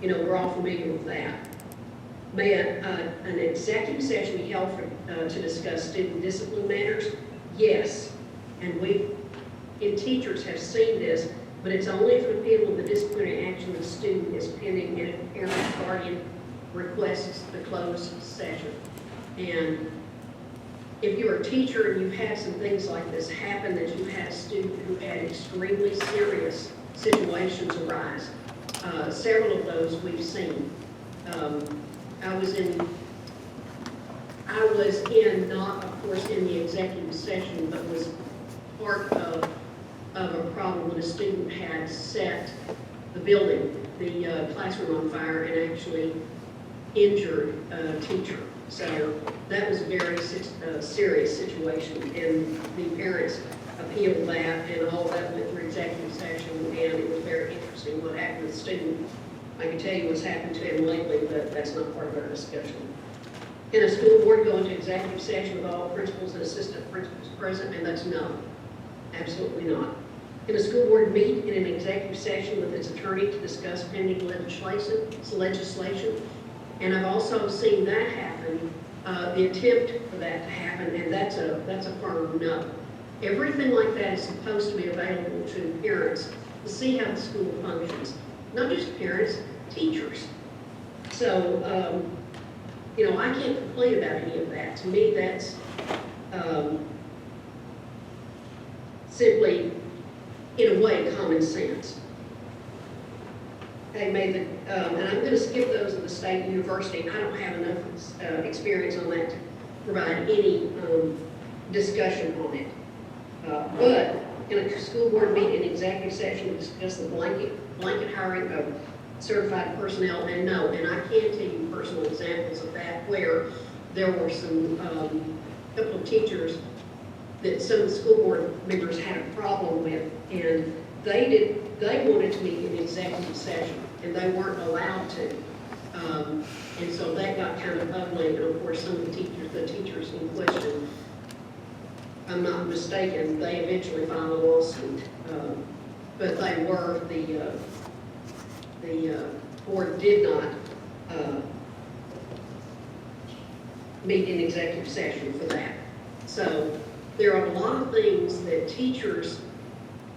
You know, we're all familiar with that. May an executive session be held to discuss student discipline matters? Yes. And we, in teachers, have seen this, but it's only if an appeal of the disciplinary action of the student is pending and if parent or guardian requests the closed session. And if you're a teacher and you've had some things like this happen, that you've had a student who had extremely serious situations arise, several of those we've seen. I was in, not of course in the executive session, but was part of a problem when a student had set the building, the classroom on fire, and actually injured a teacher. So that was a very serious situation, and the parents appealed that, and all that went through executive session, and it was very interesting what happened with the student. I can tell you what's happened to him lately, but that's not part of our discussion. Can a school board go into executive session with all principals and assistant principals present? And that's no, absolutely not. Can a school board meet in an executive session with its attorney to discuss pending legislation? And I've also seen that happen, the attempt for that to happen, and that's a firm no. Everything like that is supposed to be available to parents to see how the school functions. Not just parents, teachers. So, you know, I can't complain about any of that. To me, that's simply, in a way, common sense. They made the, and I'm going to skip those of the state university. I don't have enough experience on that to provide any discussion on it. But can a school board meet in executive session to discuss the blanket hiring of certified personnel? And no, and I can tell you personal examples of that where there were some couple of teachers that some of the school board members had a problem with, and they wanted to meet in executive session, and they weren't allowed to. And so that got kind of ugly, and of course some of the teachers in question, I'm not mistaken, they eventually filed a lawsuit. But they were, the board did not meet in executive session for that. So there are a lot of things that teachers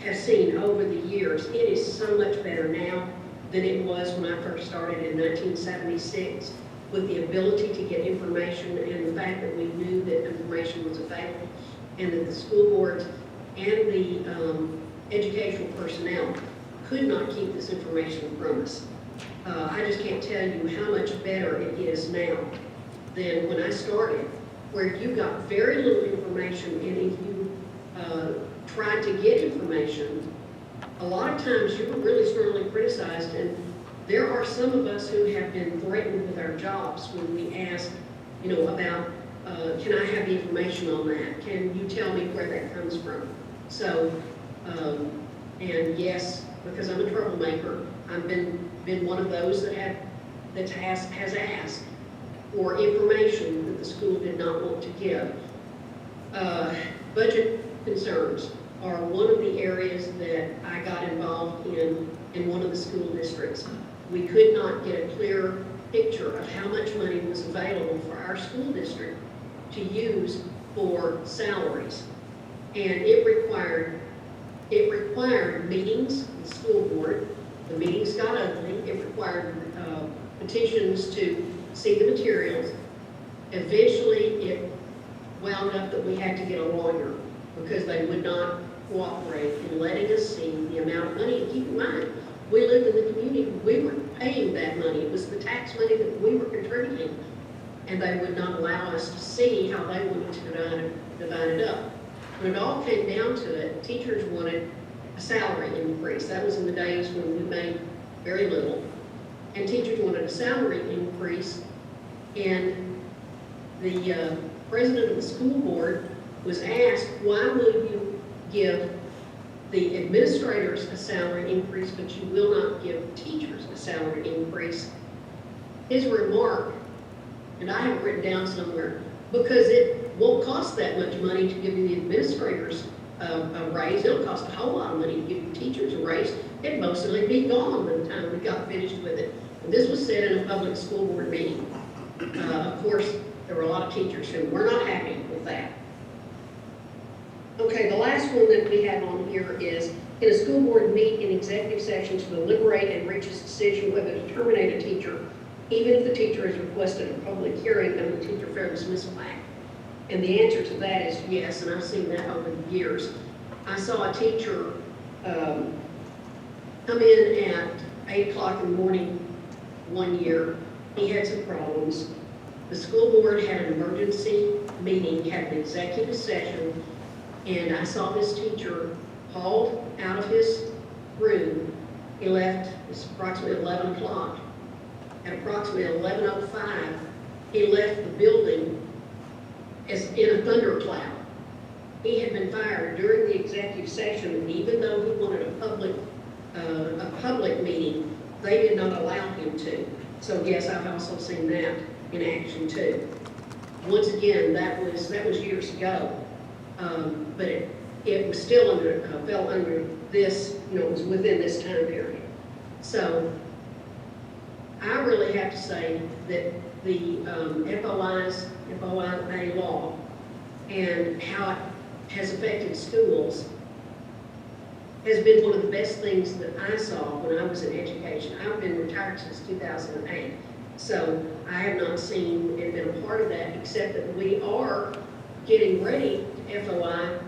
have seen over the years. It is so much better now than it was when I first started in 1976, with the ability to get information and the fact that we knew that information was available, and that the school boards and the educational personnel could not keep this information from us. I just can't tell you how much better it is now than when I started, where you got very little information, and if you tried to get information, a lot of times you were really strongly criticized, and there are some of us who have been threatened with our jobs when we ask, you know, about, can I have the information on that? Can you tell me where that comes from? So, and yes, because I'm a troublemaker, I've been one of those that has asked for information that the school did not want to give. Budget concerns are one of the areas that I got involved in one of the school districts. We could not get a clear picture of how much money was available for our school district to use for salaries. And it required meetings with the school board. The meetings got ugly. It required petitions to see the materials. Eventually, it wound up that we had to get a lawyer because they would not cooperate in letting us see the amount of money. And keep in mind, we lived in the community. We were paying that money. It was the tax money that we were contributing. And they would not allow us to see how they wanted to divide it up. When it all came down to it, teachers wanted a salary increase. That was in the days when we made very little. And teachers wanted a salary increase. And the president of the school board was asked, why will you give the administrators a salary increase, but you will not give teachers a salary increase? His remark, and I have it written down somewhere, because it won't cost that much money to give the administrators a raise. It'll cost a whole lot of money to give the teachers a raise. it'd mostly be gone by the time we got finished with it. And this was said in a public school board meeting. Of course, there were a lot of teachers who were not happy with that. Okay, the last one that we have on here is, can a school board meet in executive session to deliberate and reach a decision whether to terminate a teacher, even if the teacher has requested a public hearing under the Teacher Fair Dismissal Act? And the answer to that is yes, and I've seen that over the years. I saw a teacher come in at 8 o'clock in the morning one year. He had some problems. The school board had an emergency meeting, had an executive session, and I saw this teacher hauled out of his room. He left, it's approximately 11 o'clock. At approximately 11:05, he left the building as in a thundercloud. He had been fired during the executive session, and even though he wanted a public meeting, they did not allow him to. So yes, I've also seen that in action too. Once again, that was years ago, but it was still fell under this, it was within this time period. So I really have to say that the FOIA law and how it has affected schools has been one of the best things that I saw when I was in education. I've been retired since 2008, so I have not seen and been a part of that, except that we are getting ready to FOI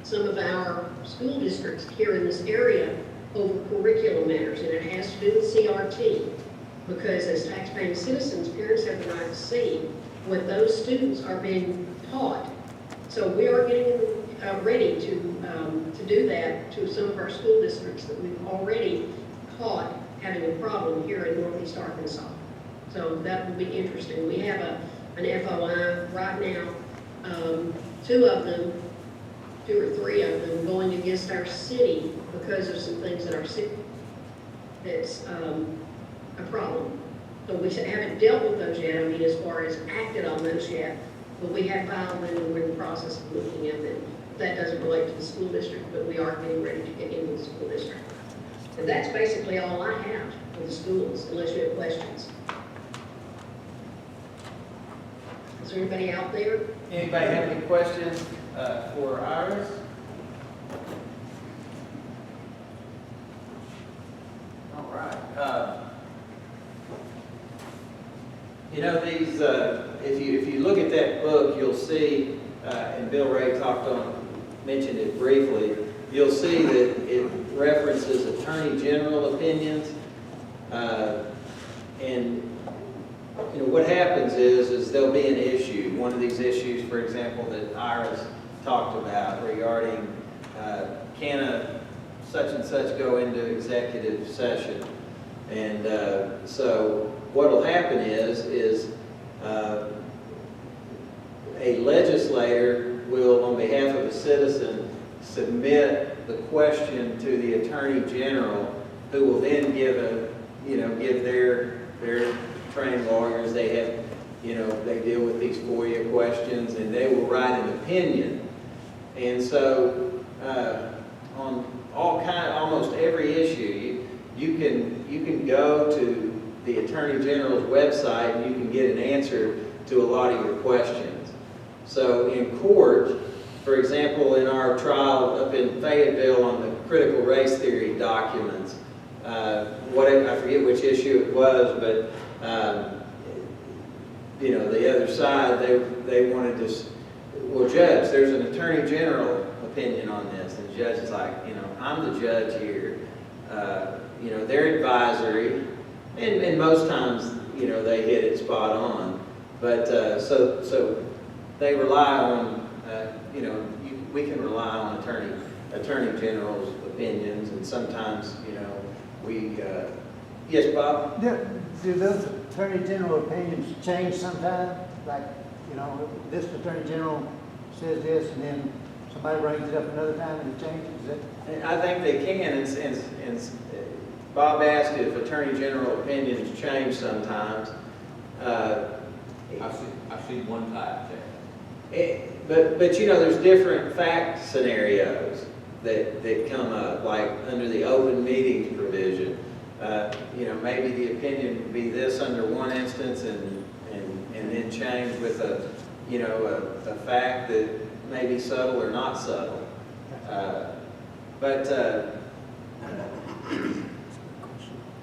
some of our school districts here in this area over curriculum matters, and it has to do with CRT, because as taxpaying citizens, parents have the right to see what those students are being taught. So we are getting ready to do that to some of our school districts that we've already caught having a problem here in Northeast Arkansas. So that will be interesting. We have an FOI right now, two or three of them going against our city because of some things in our city that's a problem. So we haven't dealt with those yet, I mean, as far as acted on those yet, but we have filed them and we're in the process of looking at them. That doesn't relate to the school district, but we are getting ready to get into the school district. And that's basically all I have for the schools, unless you have questions. Is there anybody out there? Anybody have any questions for Iris? All right. You know, these, if you look at that book, you'll see, and Bill Ray mentioned it briefly, you'll see that it references Attorney General opinions. And you know, what happens is there'll be an issue. One of these issues, for example, that Iris talked about regarding can a such and such go into executive session. And so what will happen is a legislator will, on behalf of a citizen, submit the question to the Attorney General, who will then give their trained lawyers. They have, they deal with these FOIA questions, and they will write an opinion. And so on almost every issue, you can go to the Attorney General's website and you can get an answer to a lot of your questions. So in court, for example, in our trial up in Fayetteville on the critical race theory documents, I forget which issue it was, but the other side, they wanted to, well, Judge, there's an Attorney General opinion on this, and the judge is like, I'm the judge here. They're advisory, and most times, they hit it spot on. But so they rely on, we can rely on Attorney General's opinions, and sometimes, yes, Bob? Do those Attorney General opinions change sometime? Like, this Attorney General says this, and then somebody brings it up another time and it changes? I think they can, and Bob asked if Attorney General opinions change sometimes. I've seen one type there. But there's different fact scenarios. that come up, like under the open meetings provision. You know, maybe the opinion would be this under one instance and then change with a, you know, a fact that may be subtle or not subtle.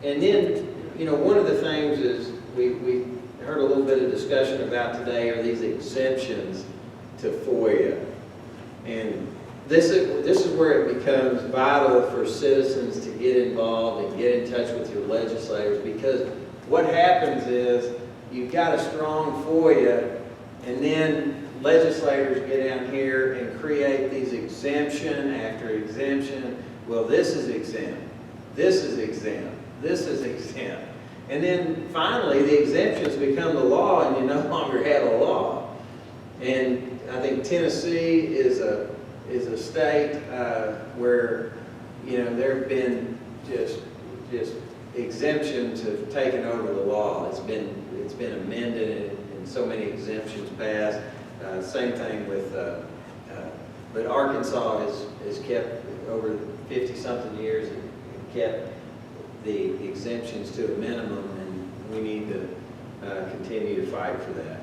And then, you know, one of the things is we heard a little bit of discussion about today are these exemptions to Foia. And this is where it becomes vital for citizens to get involved and get in touch with your legislators, because what happens is you've got a strong Foia, and then legislators get down here and create these exemption after exemption. Well, this is exempt. This is exempt. This is exempt. And then finally, the exemptions become the law, and you no longer have a law. And I think Tennessee is a state where, you know, there have been just exemptions have taken over the law. It's been amended and so many exemptions passed. Same thing with, but Arkansas has kept over 50-something years and kept the exemptions to a minimum, and we need to continue to fight for that.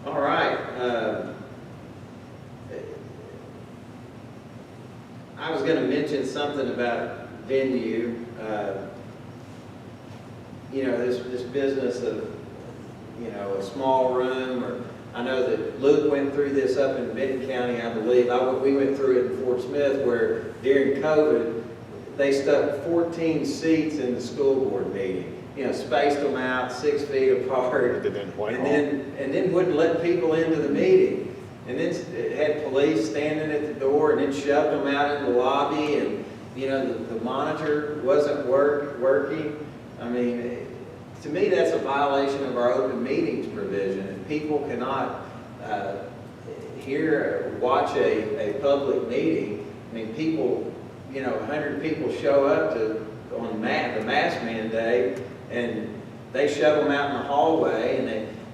All right. I was going to mention something about venue. You know, this business of, you know, a small room, or I know that Luke went through this up in Benton County, I believe. We went through it in Fort Smith, where during COVID, they stuck 14 seats in the school board meeting. You know, spaced them out 6 feet apart, and then wouldn't let people into the meeting. And then it had police standing at the door, and then shoved them out in the lobby, and, you know, the monitor wasn't working. I mean, to me, that's a violation of our open meetings provision. If people cannot hear or watch a public meeting, I mean, people, you know, 100 people show up on the mask mandate, and they shove them out in the hallway, and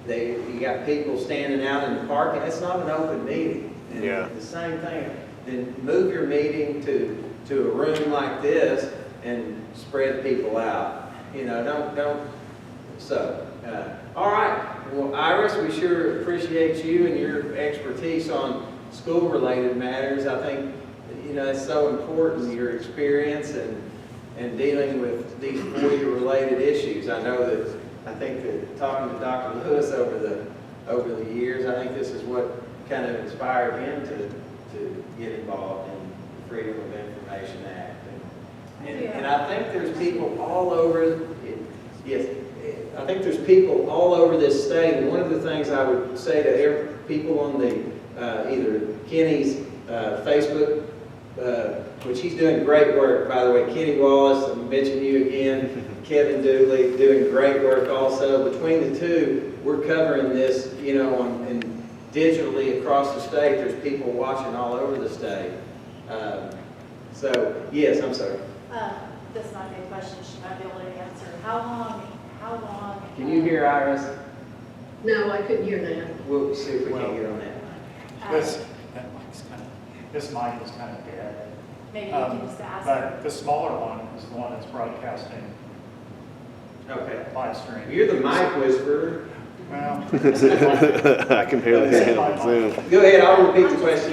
you got people standing out in the parking. That's not an open meeting. And yeah. The same thing. Then move your meeting to a room like this and spread people out. You know, don't. So, all right. Well, Iris, we sure appreciate you and your expertise on school-related matters. I think, you know, it's so important, your experience and dealing with these Foia-related issues. I think that talking to Dr. Lewis over the years, I think this is what kind of inspired him to get involved in the Freedom of Information Act. And I think there's people all over, yes, I think there's people all over this state. And one of the things I would say to people on the either Kenny's Facebook, which he's doing great work, by the way. Kenny Wallace, I mentioned you again. Kevin Dooley doing great work also. Between the two, we're covering this, you know, and digitally across the state. There's people watching all over the state. So, yes, I'm sorry. This might be a question she might be able to answer. How long? Can you hear Iris? No, I couldn't hear that. We'll see if we can get on that. This mic is kind of dead. Maybe you can just ask her. But the smaller one is the one that's broadcasting Okay. live stream. You're the mic whisperer. Well, I can barely hear him. Go ahead, I'll repeat the I'm question.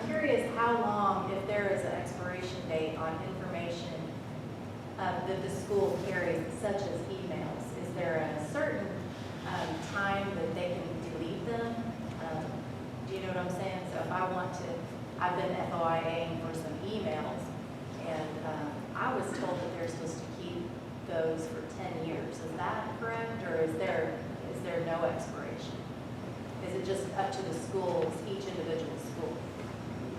curious how long, if there is an expiration date on information that the school carries, such as emails, is there a certain time that they can delete them? Do you know what I'm saying? So if I've been FOIAing for some emails, and I was told that they're supposed to keep those for 10 years. Is that correct, or is there no expiration? Is it just up to the schools, each individual school?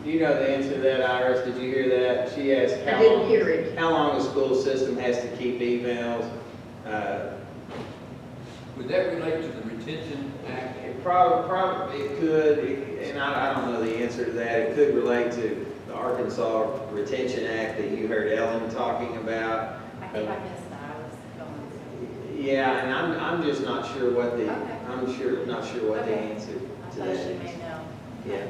Do you know the answer to that, Iris? Did you hear that? She asked I didn't hear it. how long the school system has to keep emails. Would that relate to the Retention Act? It probably it could, and I don't know the answer to that. It could relate to the Arkansas Retention Act that you heard Ellen talking about. I think I missed that. I was going. Yeah, and I'm just not sure what the Okay. not sure what the Okay. answer I to thought that she is. may know. Yeah.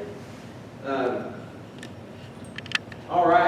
All right.